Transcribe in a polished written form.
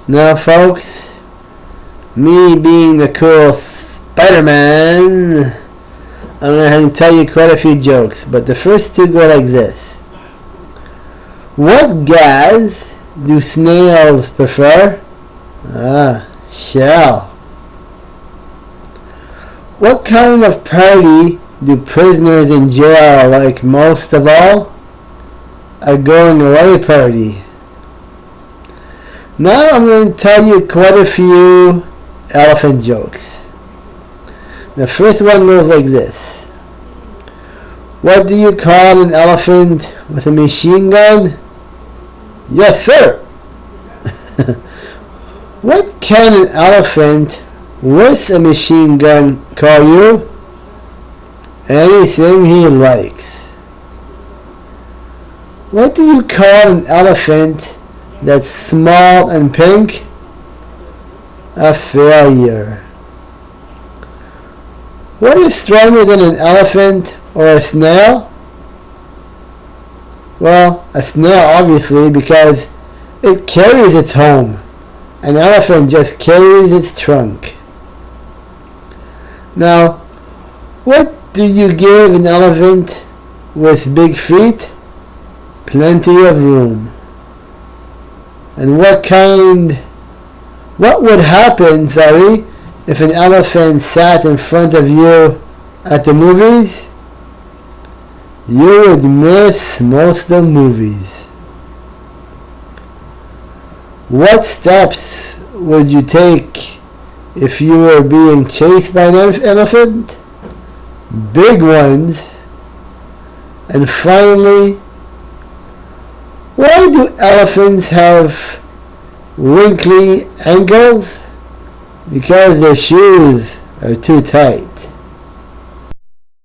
Now folks, me being the cool Spider-Man, I'm going to tell you quite a few jokes, but the first two go like this. What gas do snails prefer? Shell. What kind of party do prisoners in jail like most of all? A going away party. Now I'm going to tell you quite a few elephant jokes. The first one goes like this. What do you call an elephant with a machine gun? Yes, sir. What can an elephant with a machine gun call you? Anything he likes. What do you call an elephant that's small and pink? A failure. What is stronger than an elephant or a snail? Well, a snail obviously, because it carries its home. An elephant just carries its trunk. Now, what do you give an elephant with big feet? Plenty of room. And what would happen, if an elephant sat in front of you at the movies? You would miss most of the movies. What steps would you take if you were being chased by an elephant? Big ones. And finally, why do elephants have wrinkly ankles? Because their shoes are too tight.